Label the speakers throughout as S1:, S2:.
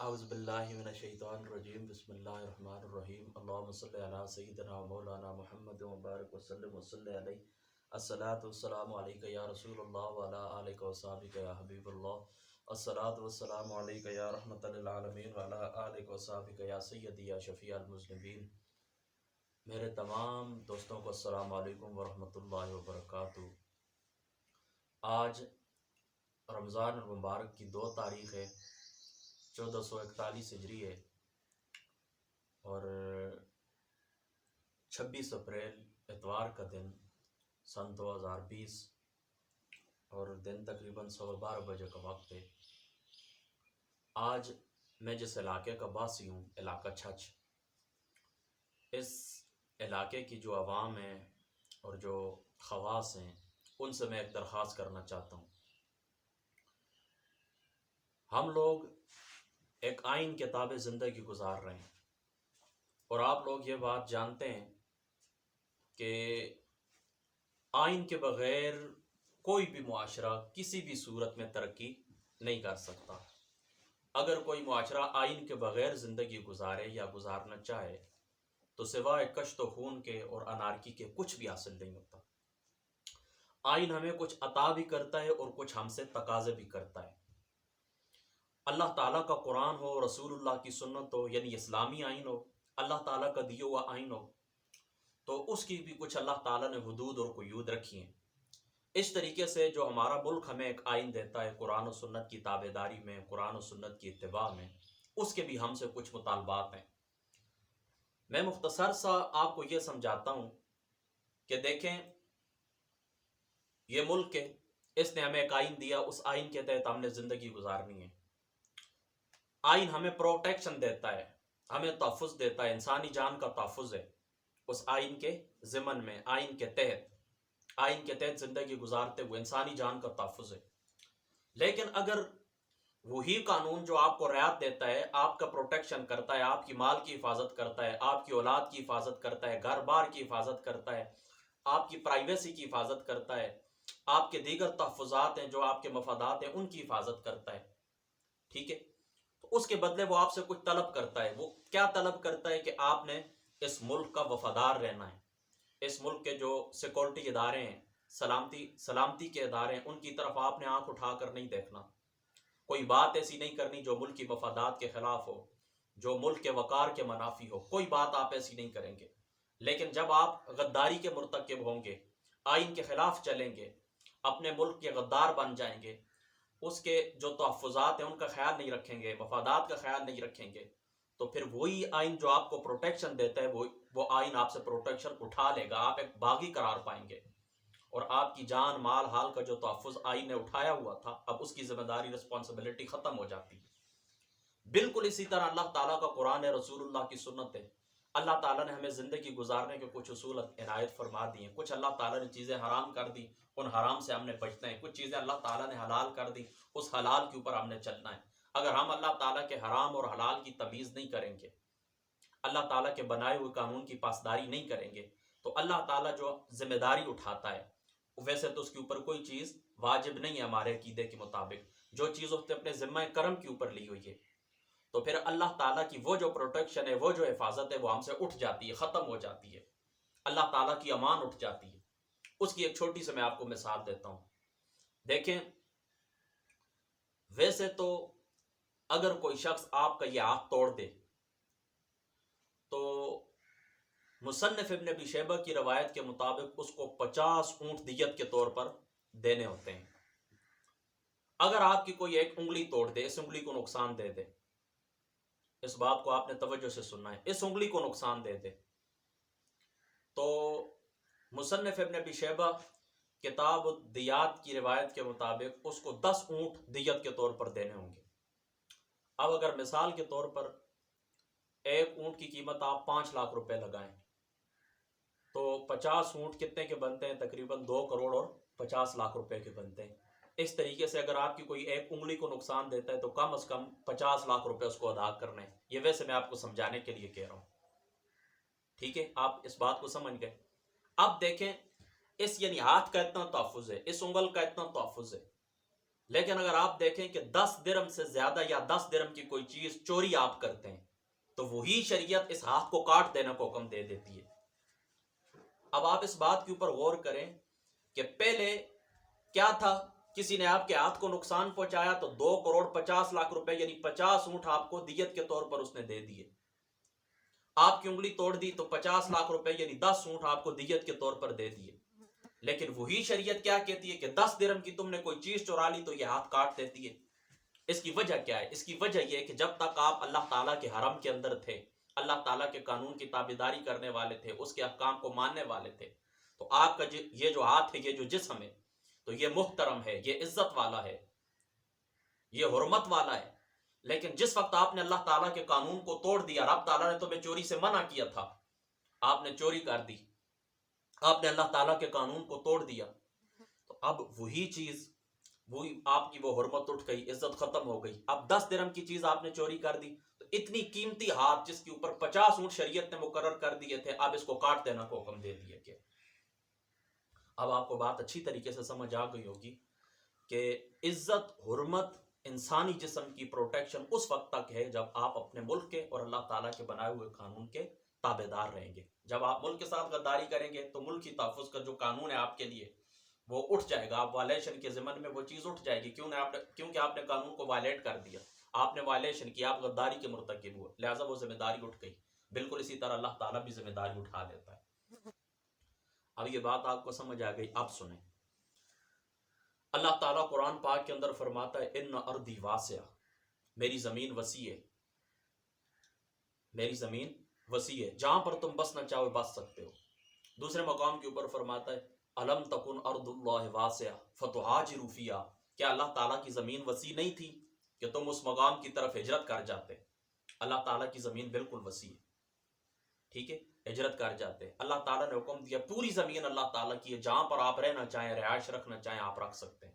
S1: اعوذ باللہ من الشیطان الرجیم بسم اللہ الرحمن الرحیم اللہم صلی علی سیدنا مولانا محمد مبارک وسلم وصلی علیہ الصلاۃ والسلام علیک یا رسول اللہ وعلی آلک وصحبک یا حبیب اللہ الصلاۃ والسلام علیک یا رحمۃ للعالمین وعلی آلک وصحبک یا سیدی یا شفیع المذنبین۔ میرے تمام دوستوں کو السلام علیکم ورحمۃ اللہ وبرکاتہ۔ آج رمضان المبارک کی 2 تاریخ ہے، 1441 ہجری ہے، اور 26 اپریل اتوار کا دن سن 2020، اور دن تقریباً 12:15 بجے کا وقت ہے۔ آج میں جس علاقے کا باسی ہوں، علاقہ چھچ، اس علاقے کی جو عوام ہیں اور جو خواص ہیں، ان سے میں ایک درخواست کرنا چاہتا ہوں۔ ہم لوگ ایک آئین کے تابع زندگی گزار رہے ہیں، اور آپ لوگ یہ بات جانتے ہیں کہ آئین کے بغیر کوئی بھی معاشرہ کسی بھی صورت میں ترقی نہیں کر سکتا۔ اگر کوئی معاشرہ آئین کے بغیر زندگی گزارے یا گزارنا چاہے تو سوائے کشت و خون کے اور انارکی کے کچھ بھی حاصل نہیں ہوتا۔ آئین ہمیں کچھ عطا بھی کرتا ہے اور کچھ ہم سے تقاضے بھی کرتا ہے۔ اللہ تعالیٰ کا قرآن ہو، رسول اللہ کی سنت ہو، یعنی اسلامی آئین ہو، اللہ تعالیٰ کا دیا ہوا آئین ہو، تو اس کی بھی کچھ اللہ تعالیٰ نے حدود اور قیود رکھی ہیں۔ اس طریقے سے جو ہمارا ملک ہمیں ایک آئین دیتا ہے قرآن و سنت کی تابع داری میں، قرآن و سنت کی اتباع میں، اس کے بھی ہم سے کچھ مطالبات ہیں۔ میں مختصر سا آپ کو یہ سمجھاتا ہوں کہ دیکھیں، یہ ملک ہے، اس نے ہمیں ایک آئین دیا، اس آئین کے تحت ہم نے زندگی گزارنی ہے۔ آئین ہمیں پروٹیکشن دیتا ہے، ہمیں تحفظ دیتا ہے، انسانی جان کا تحفظ ہے اس آئین کے ضمن میں، آئین کے تحت زندگی گزارتے ہوئے انسانی جان کا تحفظ ہے۔ لیکن اگر وہی قانون جو آپ کو رعایت دیتا ہے، آپ کا پروٹیکشن کرتا ہے، آپ کی مال کی حفاظت کرتا ہے، آپ کی اولاد کی حفاظت کرتا ہے، گھر بار کی حفاظت کرتا ہے، آپ کی پرائیویسی کی حفاظت کرتا ہے، آپ کے دیگر تحفظات ہیں جو آپ کے مفادات ہیں ان کی حفاظت کرتا ہے، ٹھیک ہے، تو اس کے بدلے وہ آپ سے کچھ طلب کرتا ہے۔ وہ کیا طلب کرتا ہے کہ آپ نے اس ملک کا وفادار رہنا ہے، اس ملک کے جو سیکورٹی ادارے ہیں، سلامتی کے ادارے ہیں، ان کی طرف آپ نے آنکھ اٹھا کر نہیں دیکھنا، کوئی بات ایسی نہیں کرنی جو ملک کی مفادات کے خلاف ہو، جو ملک کے وقار کے منافی ہو، کوئی بات آپ ایسی نہیں کریں گے۔ لیکن جب آپ غداری کے مرتکب ہوں گے، آئین کے خلاف چلیں گے، اپنے ملک کے غدار بن جائیں گے، اس کے جو تحفظات ہیں ان کا خیال نہیں رکھیں گے، مفادات کا خیال نہیں رکھیں گے، تو پھر وہی آئین جو آپ کو پروٹیکشن دیتا ہے، وہ آئین آپ سے پروٹیکشن اٹھا لے گا، آپ ایک باغی قرار پائیں گے، اور آپ کی جان مال حال کا جو تحفظ آئین نے اٹھایا ہوا تھا، اب اس کی ذمہ داری رسپانسبلٹی ختم ہو جاتی ہے۔ بالکل اسی طرح اللہ تعالیٰ کا قرآن ہے، رسول اللہ کی سنت ہے، اللہ تعالیٰ نے ہمیں زندگی گزارنے کے کچھ اصول عنایت فرما دی ہیں، کچھ اللہ تعالیٰ نے چیزیں حرام کر دی، ان حرام سے ہم نے بچنا ہے، کچھ چیزیں اللہ تعالیٰ نے حلال کر دی، اس حلال کے اوپر ہم نے چلنا ہے۔ اگر ہم اللہ تعالیٰ کے حرام اور حلال کی تمیز نہیں کریں گے، اللہ تعالیٰ کے بنائے ہوئے قانون کی پاسداری نہیں کریں گے، تو اللہ تعالیٰ جو ذمہ داری اٹھاتا ہے، ویسے تو اس کے اوپر کوئی چیز واجب نہیں ہے ہمارے عقیدے کے مطابق، جو چیز اس نے اپنے ذمہ کرم کے اوپر لی ہوئی ہے، تو پھر اللہ تعالیٰ کی وہ جو پروٹیکشن ہے، وہ جو حفاظت ہے، وہ ہم سے اٹھ جاتی ہے، ختم ہو جاتی ہے، اللہ تعالیٰ کی امان اٹھ جاتی ہے۔ اس کی ایک چھوٹی سے میں آپ کو مثال دیتا ہوں۔ دیکھیں، ویسے تو اگر کوئی شخص آپ کا یہ ہاتھ توڑ دے تو مصنف ابن ابی شیبہ کی روایت کے مطابق اس کو 50 اونٹ دیت کے طور پر دینے ہوتے ہیں۔ اگر آپ کی کوئی ایک انگلی توڑ دے، اس انگلی کو نقصان دے دے، اس بات کو آپ نے توجہ سے سننا ہے، اس انگلی کو نقصان دے دے، تو مصنف ابن ابی شیبہ کتاب دیات کی روایت کے مطابق اس کو 10 اونٹ دیت کے طور پر دینے ہوں گے۔ اب اگر مثال کے طور پر ایک اونٹ کی قیمت آپ 5 لاکھ روپے لگائیں تو 50 اونٹ کتنے کے بنتے ہیں؟ تقریباً 2 کروڑ اور 50 لاکھ روپے کے بنتے ہیں۔ اس طریقے سے اگر آپ کی کوئی ایک انگلی کو نقصان دیتا ہے تو کم از کم 50 لاکھ روپے اس کو ادا کرنے ہیں۔ یہ ویسے میں آپ کو سمجھانے کے لیے کہہ رہا ہوں، ٹھیک ہے، آپ اس بات کو سمجھ گئے۔ اب دیکھیں، اس یعنی ہاتھ کا اتنا تحفظ ہے، اس انگل کا اتنا تحفظ ہے، لیکن اگر آپ دیکھیں کہ 10 درہم سے زیادہ یا 10 درہم کی کوئی چیز چوری آپ کرتے ہیں تو وہی شریعت اس ہاتھ کو کاٹ دینے کو حکم دے دیتی ہے۔ اب آپ اس بات کے اوپر غور کریں کہ پہلے کیا تھا، کسی نے آپ کے ہاتھ کو نقصان پہنچایا تو 2,50,00,000 یعنی 50 اونٹ آپ کو دیت کے طور پر اس نے دے دیے۔ آپ کی انگلی توڑ دی تو 50,00,000 یعنی 10 اونٹ آپ کو دیت کے طور پر دے دیے۔ لیکن وہی شریعت کیا کہتی ہے کہ 10 درہم کی تم نے کوئی چیز چورا لی تو یہ ہاتھ کاٹ دیتی ہے۔ اس کی وجہ کیا ہے؟ اس کی وجہ یہ ہے کہ جب تک آپ اللہ تعالیٰ کے حرم کے اندر تھے، اللہ تعالیٰ کے قانون کی تابعداری کرنے والے تھے، اس کے احکام کو ماننے والے تھے، تو آپ کا یہ جو ہاتھ ہے، یہ جو جسم ہے، تو یہ محترم ہے، یہ عزت والا ہے، یہ حرمت والا ہے۔ لیکن جس وقت آپ نے اللہ تعالیٰ کے قانون کو توڑ دیا، رب تعالیٰ نے تمہیں چوری سے منع کیا تھا، آپ نے چوری کر دی، آپ نے اللہ تعالیٰ کے قانون کو توڑ دیا، تو اب وہی چیز، وہی آپ کی وہ حرمت اٹھ گئی، عزت ختم ہو گئی۔ اب 10 درہم کی چیز آپ نے چوری کر دی تو اتنی قیمتی ہاتھ جس کے اوپر 50 اونٹ شریعت نے مقرر کر دیے تھے، اب اس کو کاٹ دینا کو حکم دے دیا گیا۔ اب آپ کو بات اچھی طریقے سے سمجھ آ گئی ہوگی کہ عزت، حرمت، انسانی جسم کی پروٹیکشن اس وقت تک ہے جب آپ اپنے ملک کے اور اللہ تعالیٰ کے بنائے ہوئے قانون کے تابع دار رہیں گے۔ جب آپ ملک کے ساتھ غداری کریں گے تو ملک کی تحفظ کا جو قانون ہے آپ کے لیے وہ اٹھ جائے گا، آپ وائلیشن کے ضمن میں وہ چیز اٹھ جائے گی، کیونکہ آپ نے قانون کو وائلیٹ کر دیا، آپ نے وائلیشن کیا، آپ غداری کے مرتکب ہوئے، لہٰذا وہ ذمہ داری اٹھ گئی۔ بالکل اسی طرح اللہ تعالیٰ بھی ذمہ داری اٹھا لیتا ہے۔ اب یہ بات آپ کو سمجھ آ گئی، اب سنیں۔ اللہ تعالیٰ قرآن پاک کے اندر فرماتا ہے ان ارضی واسعہ، میری زمین وسیع ہے، میری زمین وسیع ہے، جہاں پر تم بسنا چاہو بس سکتے ہو۔ دوسرے مقام کے اوپر فرماتا ہے الم تکن ارض اللہ واسعہ فتہاجروا فیہا، کیا اللہ تعالیٰ کی زمین وسیع نہیں تھی کہ تم اس مقام کی طرف ہجرت کر جاتے؟ اللہ تعالیٰ کی زمین بالکل وسیع ہے، ٹھیک ہے، ہجرت کر جاتے۔ اللہ تعالیٰ نے حکم دیا پوری زمین اللہ تعالیٰ کی ہے، جہاں پر آپ رہنا چاہیں، رہائش رکھنا چاہیں، آپ رکھ سکتے ہیں۔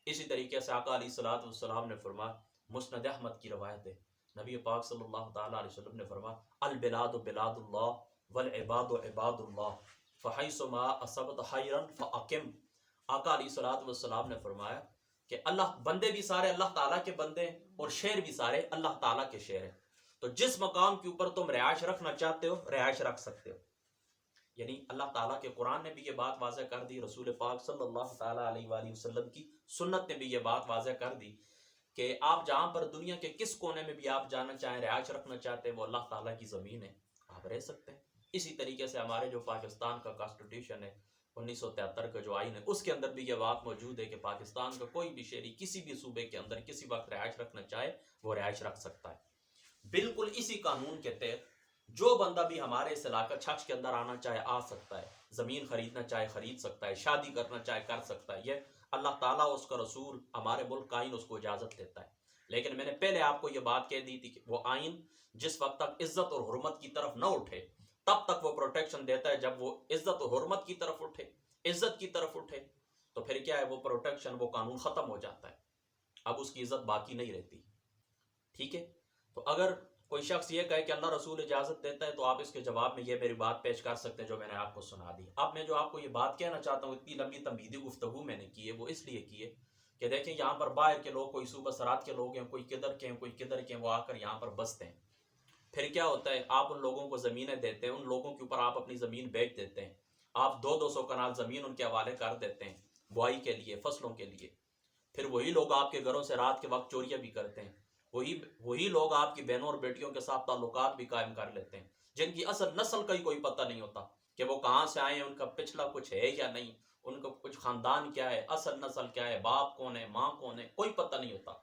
S1: اسی طریقے سے آقا علیہ الصلوۃ والسلام نے فرمایا، مسند احمد کی روایت ہے، نبی پاک صلی اللہ تعالیٰ علیہ وسلم نے فرمایا البلاد بلاد اللہ والعباد عباد اللہ فحیثما اصبت خیرا فاقم۔ آقا علیہ الصلوۃ والسلام نے فرمایا کہ اللہ، بندے بھی سارے اللہ تعالیٰ کے بندے ہیں اور شہر بھی سارے اللہ تعالیٰ کے شہر ہیں، تو جس مقام کے اوپر تم رہائش رکھنا چاہتے ہو رہائش رکھ سکتے ہو۔ یعنی اللہ تعالیٰ کے قرآن نے بھی یہ بات واضح کر دی، رسول پاک صلی اللہ تعالیٰ علیہ وآلہ وسلم کی سنت نے بھی یہ بات واضح کر دی کہ آپ جہاں پر دنیا کے کس کونے میں بھی آپ جانا چاہیں، رہائش رکھنا چاہتے ہیں، وہ اللہ تعالیٰ کی زمین ہے، آپ رہ سکتے ہیں۔ اسی طریقے سے ہمارے جو پاکستان کا کانسٹیٹیوشن ہے 1973 کا جو آئین ہے، اس کے اندر بھی یہ بات موجود ہے کہ پاکستان کا کوئی بھی شہری کسی بھی صوبے کے اندر کسی وقت رہائش رکھنا چاہے وہ رہائش رکھ سکتا ہے۔ بالکل اسی قانون کے تحت جو بندہ بھی ہمارے اس علاقہ چھچ کے اندر آنا چاہے آ سکتا ہے، زمین خریدنا چاہے خرید سکتا ہے، شادی کرنا چاہے کر سکتا ہے، یہ اللہ تعالیٰ اس کا رسول ہمارے ملک کا آئین اس کو اجازت دیتا ہے۔ لیکن میں نے پہلے آپ کو یہ بات کہہ دی تھی کہ وہ آئین جس وقت تک عزت اور حرمت کی طرف نہ اٹھے تب تک وہ پروٹیکشن دیتا ہے، جب وہ عزت اور حرمت کی طرف اٹھے، عزت کی طرف اٹھے، تو پھر کیا ہے، وہ پروٹیکشن، وہ قانون ختم ہو جاتا ہے، اب اس کی عزت باقی نہیں رہتی، ٹھیک ہے۔ تو اگر کوئی شخص یہ کہے کہ اللہ رسول اجازت دیتا ہے تو آپ اس کے جواب میں یہ میری بات پیش کر سکتے ہیں جو میں نے آپ کو سنا دی۔ اب میں جو آپ کو یہ بات کہنا چاہتا ہوں، اتنی لمبی تمہیدی گفتگو میں نے کی ہے، وہ اس لیے کی ہے کہ دیکھیں یہاں پر باہر کے لوگ، کوئی صوبہ سرحد کے لوگ ہیں، کوئی کدھر کے ہیں، کوئی کدھر کے ہیں، وہ آ کر یہاں پر بستے ہیں۔ پھر کیا ہوتا ہے، آپ ان لوگوں کو زمینیں دیتے ہیں، ان لوگوں کے اوپر آپ اپنی زمین بیچ دیتے ہیں، آپ 200 کنال زمین ان کے حوالے کر دیتے ہیں بوائی کے لیے، فصلوں کے لیے۔ پھر وہی لوگ آپ کے گھروں سے رات کے وقت چوریاں بھی کرتے ہیں، وہی لوگ آپ کی بہنوں اور بیٹیوں کے ساتھ تعلقات بھی قائم کر لیتے ہیں، جن کی اصل نسل کا ہی کوئی پتہ نہیں ہوتا کہ وہ کہاں سے آئے ہیں، ان کا پچھلا کچھ ہے یا نہیں، ان کا کچھ خاندان کیا ہے، اصل نسل کیا ہے، باپ کون ہے، ماں کون ہے، کوئی پتہ نہیں ہوتا۔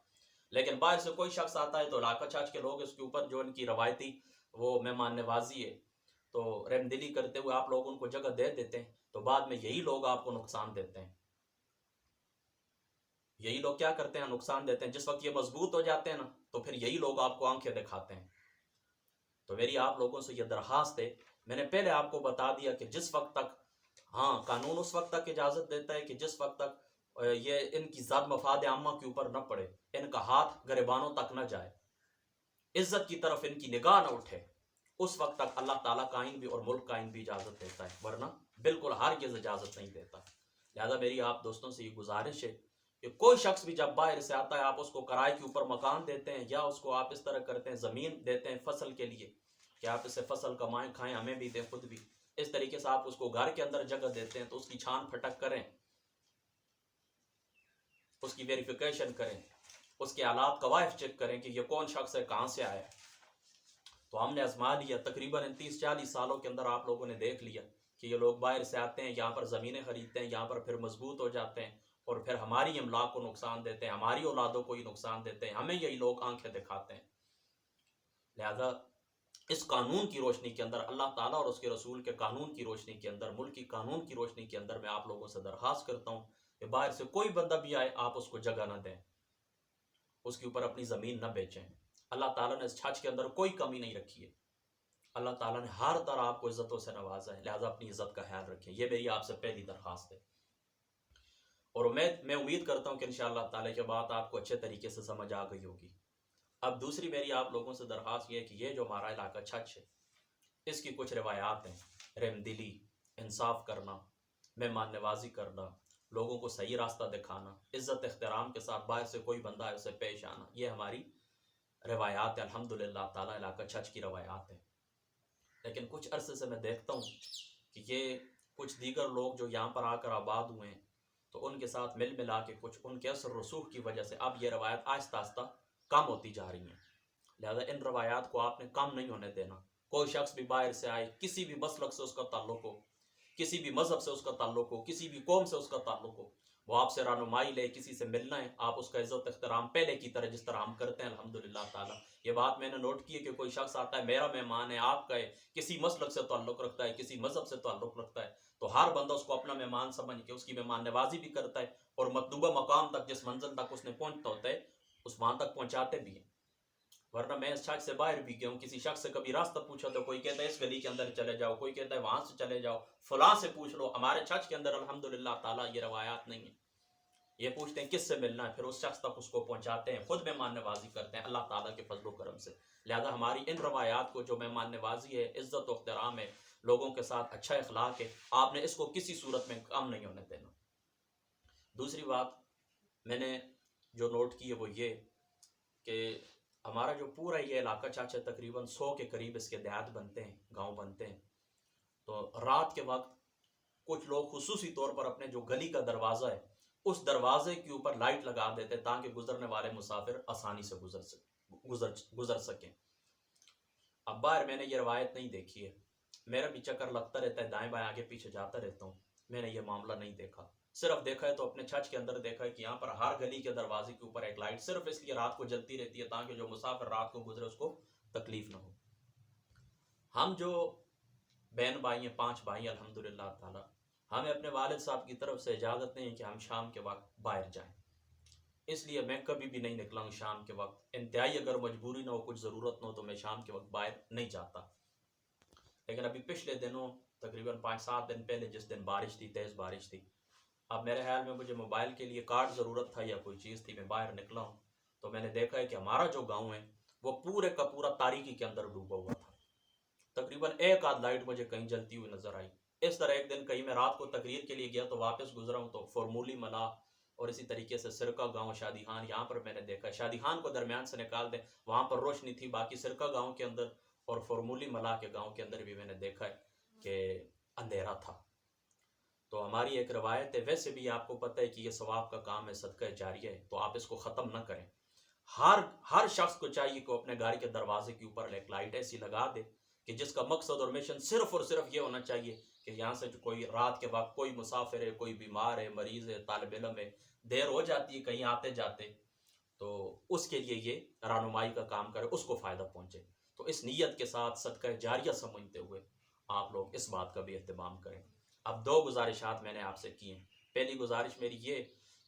S1: لیکن باہر سے کوئی شخص آتا ہے تو علاقہ چھاچ کے لوگ اس کے اوپر جو ان کی روایتی وہ مہمان نوازی ہے تو رحم دلی کرتے ہوئے آپ لوگ ان کو جگہ دے دیتے ہیں، تو بعد میں یہی لوگ آپ کو نقصان دیتے ہیں، یہی لوگ کیا کرتے ہیں، نقصان دیتے ہیں۔ جس وقت یہ مضبوط ہو جاتے ہیں نا تو پھر یہی لوگ آپ کو آنکھیں دکھاتے ہیں۔ تو میری آپ لوگوں سے یہ درخواست ہے، میں نے پہلے آپ کو بتا دیا کہ جس وقت تک، ہاں قانون اس وقت تک اجازت دیتا ہے کہ جس وقت تک یہ ان کی ذات مفاد عامہ کے اوپر نہ پڑے، ان کا ہاتھ گریبانوں تک نہ جائے، عزت کی طرف ان کی نگاہ نہ اٹھے، اس وقت تک اللہ تعالیٰ کا آئین بھی اور ملک کا آئین بھی اجازت دیتا ہے، ورنہ بالکل ہرگز اجازت نہیں دیتا۔ لہذا میری آپ دوستوں سے یہ گزارش ہے کہ کوئی شخص بھی جب باہر سے آتا ہے آپ اس کو کرائے کے اوپر مکان دیتے ہیں یا اس کو آپ اس طرح کرتے ہیں زمین دیتے ہیں فصل کے لیے کہ آپ اسے فصل کمائیں کھائیں ہمیں بھی دیں خود بھی، اس طریقے سے آپ اس کو گھر کے اندر جگہ دیتے ہیں تو اس کی چھان پھٹک کریں، اس کی ویریفیکیشن کریں، اس کے آلات قوائف چیک کریں کہ یہ کون شخص ہے کہاں سے آیا ہے۔ تو ہم نے آزما لیا تقریباً 30-40 سالوں کے اندر آپ لوگوں نے دیکھ لیا کہ یہ لوگ باہر سے آتے ہیں یہاں پر زمینیں خریدتے ہیں، یہاں پر پھر مضبوط ہو جاتے ہیں اور پھر ہماری املاک کو نقصان دیتے ہیں، ہماری اولادوں کو ہی نقصان دیتے ہیں، ہمیں یہی لوگ آنکھیں دکھاتے ہیں۔ لہذا اس قانون کی روشنی کے اندر، اللہ تعالیٰ اور اس کے رسول کے قانون کی روشنی کے اندر، ملکی قانون کی روشنی کے اندر میں آپ لوگوں سے درخواست کرتا ہوں کہ باہر سے کوئی بندہ بھی آئے آپ اس کو جگہ نہ دیں، اس کے اوپر اپنی زمین نہ بیچیں۔ اللہ تعالیٰ نے اس چھچ کے اندر کوئی کمی نہیں رکھی ہے، اللہ تعالیٰ نے ہر طرح آپ کو عزتوں سے نوازا ہے، لہذا اپنی عزت کا خیال رکھیں، یہ میری آپ سے پہلی درخواست ہے۔ اور میں امید کرتا ہوں کہ انشاءاللہ تعالیٰ کے بعد آپ کو اچھے طریقے سے سمجھ آ گئی ہوگی۔ اب دوسری میری آپ لوگوں سے درخواست یہ ہے کہ یہ جو ہمارا علاقہ چھچ ہے اس کی کچھ روایات ہیں، رحم دلی، انصاف کرنا، مہمان نوازی کرنا، لوگوں کو صحیح راستہ دکھانا، عزت احترام کے ساتھ باہر سے کوئی بندہ ہے اسے پیش آنا، یہ ہماری روایات ہیں، الحمدللہ تعالیٰ علاقہ چھچ کی روایات ہیں۔ لیکن کچھ عرصے سے میں دیکھتا ہوں کہ یہ کچھ دیگر لوگ جو یہاں پر آ کر آباد ہوئے ہیں تو ان کے ساتھ مل ملا کے کچھ ان کے اثر رسوخ کی وجہ سے اب یہ روایت آہستہ آہستہ کم ہوتی جا رہی ہیں، لہذا ان روایات کو آپ نے کم نہیں ہونے دینا۔ کوئی شخص بھی باہر سے آئے، کسی بھی مسلک سے اس کا تعلق ہو، کسی بھی مذہب سے اس کا تعلق ہو، کسی بھی قوم سے اس کا تعلق ہو، وہ آپ سے رہنمائی لے، کسی سے ملنا ہے، آپ اس کا عزت احترام پہلے کی طرح جس طرح ہم کرتے ہیں الحمدللہ تعالیٰ۔ یہ بات میں نے نوٹ کی ہے کہ کوئی شخص آتا ہے میرا مہمان ہے، آپ کا ہے، کسی مسلک سے تعلق رکھتا ہے، کسی مذہب سے تعلق رکھتا ہے، تو ہر بندہ اس کو اپنا مہمان سمجھ کے اس کی مہمان نوازی بھی کرتا ہے اور مطلوبہ مقام تک، جس منزل تک اس نے پہنچتا ہوتا ہے اس وہاں تک پہنچاتے بھی ہیں۔ ورنہ میں اس چھچ سے باہر بھی گیا ہوں، کسی شخص سے کبھی راستہ پوچھا تو کوئی کہتا ہے اس گلی کے اندر چلے جاؤ، کوئی کہتا ہے وہاں سے چلے جاؤ، فلاں سے پوچھ لو۔ ہمارے چھچ کے اندر الحمدللہ تعالیٰ یہ روایات نہیں ہیں، یہ پوچھتے ہیں کس سے ملنا ہے، پھر اس شخص تک اس کو پہنچاتے ہیں، خود مہمان نوازی کرتے ہیں اللہ تعالیٰ کے فضل و کرم سے۔ لہذا ہماری ان روایات کو، جو مہمان نوازی ہے، عزت و احترام ہے، لوگوں کے ساتھ اچھا اخلاق ہے، آپ نے اس کو کسی صورت میں کم نہیں ہونے دینا۔ دوسری بات میں نے جو نوٹ کی ہے وہ یہ کہ ہمارا جو پورا یہ علاقہ چھچ ہے تقریباً 100 کے قریب اس کے دیہات بنتے ہیں، گاؤں بنتے ہیں، تو رات کے وقت کچھ لوگ خصوصی طور پر اپنے جو گلی کا دروازہ ہے اس دروازے کے اوپر لائٹ لگا دیتے تاکہ گزرنے والے مسافر آسانی سے گزر سکیں۔ اب باہر میں نے یہ روایت نہیں دیکھی ہے، میرا بھی چکر لگتا رہتا ہے، دائیں بائیں آگے پیچھے جاتا رہتا ہوں، میں نے یہ معاملہ نہیں دیکھا، صرف دیکھا ہے تو اپنے چھچ کے اندر دیکھا ہے کہ یہاں پر ہر گلی کے دروازے کے اوپر ایک لائٹ صرف اس لیے رات کو جلتی رہتی ہے تاکہ جو مسافر رات کو گزرے اس کو تکلیف نہ ہو۔ ہم جو بہن بھائی ہیں، 5 بھائی الحمدللہ تعالیٰ، ہمیں اپنے والد صاحب کی طرف سے اجازت نہیں ہے کہ ہم شام کے وقت باہر جائیں، اس لیے میں کبھی بھی نہیں نکلا ہوں شام کے وقت، انتہائی اگر مجبوری نہ ہو، کچھ ضرورت نہ ہو تو میں شام کے وقت باہر نہیں جاتا۔ لیکن ابھی پچھلے دنوں تقریباً 5-7 دن پہلے جس دن بارش تھی، تیز بارش تھی، اب میرے خیال میں مجھے موبائل کے لیے کارڈ ضرورت تھا یا کوئی چیز تھی، میں باہر نکلا ہوں تو میں نے دیکھا ہے کہ ہمارا جو گاؤں ہے وہ پورے کا پورا تاریکی کے اندر ڈوبا ہوا تھا، تقریباً ایک آدھ لائٹ مجھے کہیں جلتی ہوئی نظر آئی۔ اس طرح ایک دن کہیں میں رات کو تقریر کے لیے گیا تو واپس گزرا ہوں تو فرمولی ملا اور اسی طریقے سے سرکہ گاؤں، شادی خان، یہاں پر میں نے دیکھا، شادی خان کو درمیان سے نکال دیں وہاں پر روشنی تھی، باقی سرکہ گاؤں کے اندر اور فرمولی ملا کے گاؤں کے اندر بھی میں نے دیکھا ہے کہ اندھیرا تھا۔ تو ہماری ایک روایت ہے، ویسے بھی آپ کو پتہ ہے کہ یہ ثواب کا کام ہے، صدقہ جاریہ ہے، تو آپ اس کو ختم نہ کریں۔ ہر شخص کو چاہیے کہ اپنے گھر کے دروازے کے اوپر ایک لائٹ ایسی لگا دے کہ جس کا مقصد اور مشن صرف اور صرف یہ ہونا چاہیے کہ یہاں سے جو کوئی رات کے وقت کوئی مسافر ہے، کوئی بیمار ہے، مریض ہے، طالب علم ہے، دیر ہو جاتی ہے کہیں آتے جاتے، تو اس کے لیے یہ رہنمائی کا کام کرے، اس کو فائدہ پہنچے۔ تو اس نیت کے ساتھ صدقہ جاریہ سمجھتے ہوئے آپ لوگ اس بات کا بھی اہتمام کریں۔ اب 2 گزارشات میں نے آپ سے کی ہیں۔ پہلی گزارش میری یہ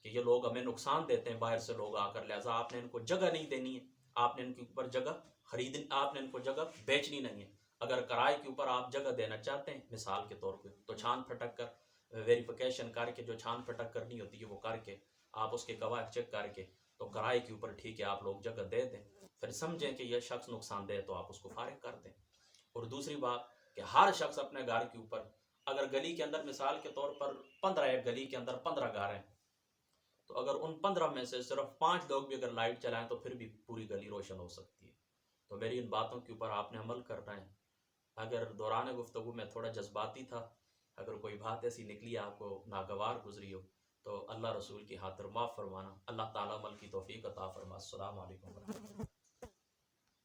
S1: کہ یہ لوگ ہمیں نقصان دیتے ہیں باہر سے لوگ آ کر، لہٰذا آپ نے ان کو جگہ نہیں دینی ہے، آپ نے ان کے اوپر جگہ خریدنی، آپ نے ان کو جگہ بیچنی نہیں ہے۔ اگر کرائے کے اوپر آپ جگہ دینا چاہتے ہیں مثال کے طور پہ تو چھان پھٹک کر ویریفیکیشن کر کے، جو چھان پھٹک کرنی ہوتی ہے وہ کر کے، آپ اس کے قواعد چیک کر کے تو کرائے کے اوپر ٹھیک ہے آپ لوگ جگہ دے دیں، پھر سمجھیں کہ یہ شخص نقصان دہ تو آپ اس کو فارغ کر دیں۔ اور دوسری بات کہ ہر شخص اپنے گھر کے اوپر، اگر گلی کے اندر مثال کے طور پر 15 ایک گلی کے اندر 15 گھر ہیں تو اگر ان 15 میں سے صرف 5 لوگ بھی اگر لائٹ چلائیں تو پھر بھی پوری گلی روشن ہو سکتی ہے. تو میری ان باتوں کے اوپر آپ نے عمل کرنا ہے. اگر دوران گفتگو میں تھوڑا جذباتی تھا، اگر کوئی بات ایسی نکلی آپ کو ناگوار گزری ہو، تو اللہ رسول کی خاطر معاف فرمانا. اللہ تعالیٰ عمل کی توفیق عطا فرما. السلام علیکم ورحمۃ اللہ.